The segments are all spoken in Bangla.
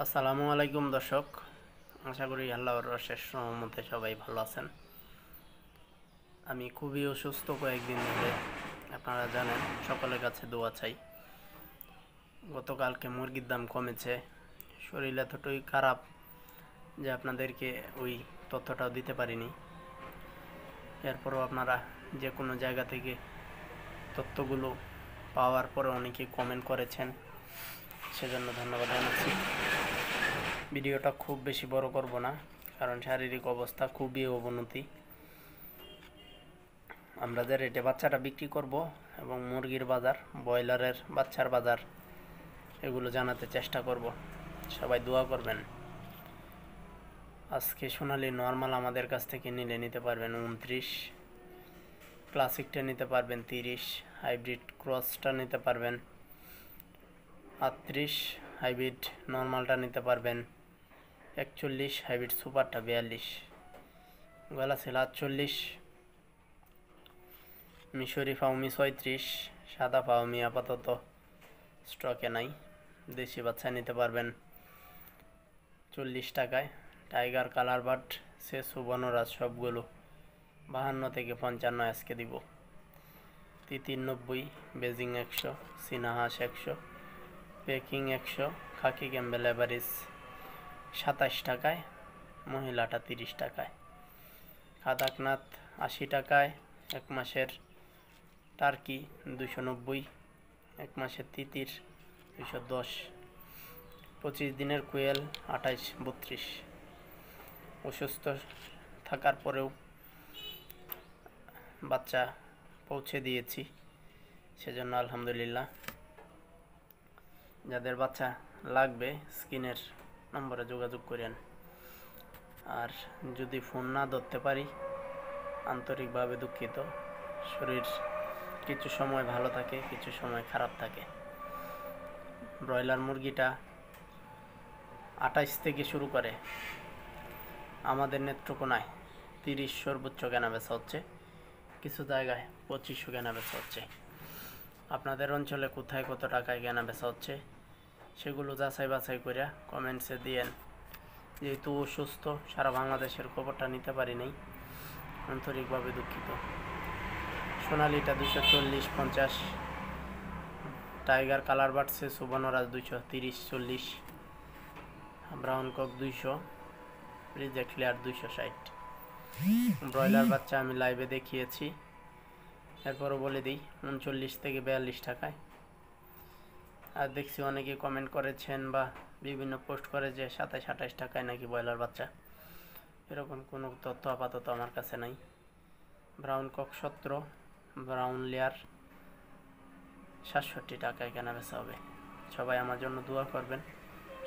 আসসালামু আলাইকুম দর্শক, আশা করি আল্লাহর অশেষ রহমতে সবাই ভালো আছেন। আমি খুবই অসুস্থ কয়েকদিন ধরে, আপনারা জানেন, সকলের কাছে দোয়া চাই। গতকালকে মুরগির দাম কমেছে, শরীর এতটাই খারাপ যে আপনাদেরকে ওই তথ্যটাও দিতে পারিনি। এরপরও আপনারা যে কোনো জায়গা থেকে তথ্যগুলো পাওয়ার পরে অনেকেই কমেন্ট করেছেন, সেজন্য ধন্যবাদ জানাচ্ছি। ভিডিওটা খুব বেশি বড় করব না, কারণ শারীরিক অবস্থা খুবই অবনতি। আমরা যে রেটে বাচ্চাটা বিক্রি করব এবং মুরগির বাজার, ব্রয়লারের বাচ্চার বাজার, এগুলো জানাতে চেষ্টা করব। সবাই দোয়া করবেন। আজকে সোনালি নর্মাল আমাদের কাছ থেকে নিতে পারবেন 29, ক্লাসিকটা নিতে পারবেন 30, হাইব্রিড ক্রসটা নিতে পারবেন 38, হাইব্রিড নর্মালটা নিতে পারবেন 41, হাইব্রিড সুপারটা 42, গলা ছিল 48, মিশরি ফাউমি 36, সাদা ফাউমি আপাতত স্টকে নাই। দেশি বাচ্চা নিতে পারবেন 40 টাকায়। টাইগার কালার বাট সে সুবর্ণরাজ সবগুলো 52 থেকে 55 আজকে দিব। তিতির 90, বেজিং 100, চীনাহাঁস 100, পেকিং 100, খাকি ক্যাম্বেল এভারেজ 27 টাকায়, মহিলাটা 30 টাকায়। কাদাকনাথ 80 টাকায়, এক মাসের টার্কি 290, এক মাসের তিতির 210, 25 দিনের কোয়েল 28, 32। অসুস্থ থাকার পরেও বাচ্চা পৌঁছে দিয়েছি, সেজন্য আলহামদুলিল্লাহ। যাদের বাচ্চা লাগবে স্ক্রিনের নম্বরে যোগাযোগ করেন। আর যদি ফোন না ধরতে পারি, আন্তরিকভাবে দুঃখিত। শরীর কিছু সময় ভালো থাকে, কিছু সময় খারাপ থাকে। ব্রয়লার মুরগিটা 28 থেকে শুরু করে আমাদের নেত্রকোনায় 30 সর্বোচ্চ কেনাবেচা হচ্ছে, কিছু জায়গায় 2500 কেনাবেচা হচ্ছে। আপনাদের অঞ্চলে কোথায় কত টাকায় কেনাবেচা হচ্ছে সেগুলো যাচাই বাছাই করে কমেন্টসে দিয়েন। যেহেতু অসুস্থ, সারা বাংলাদেশের খবরটা নিতে পারি নাই, আন্তরিকভাবে দুঃখিত। সোনালিটা 240, 50, টাইগার কালার বাড়ছে Subarnaraj 230, 40, brown cock 200, reject clear 260। Broiler বাচ্চা আমি লাইভে দেখিয়েছি, এরপরও বলে দিই 39 থেকে 42 টাকায়। আর দেখছি অনেকে কমেন্ট করেছেন বা বিভিন্ন পোস্ট করে যে 27, 28 টাকায় নাকি ব্রয়লার বাচ্চা। এরকম কোনো তথ্য আপাতত আমার কাছে নাই। ব্রাউন কক 17, ব্রাউন লেয়ার 67 টাকায় কেনাবেচা হবে। সবাই আমার জন্য দোয়া করবেন।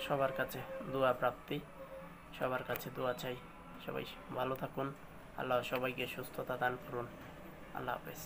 সবার কাছে দোয়া প্রাপ্তি, সবার কাছে দোয়া চাই। সবাই ভালো থাকুন। আল্লাহ সবাইকে সুস্থতা দান করুন। আল্লাহ হাফেজ।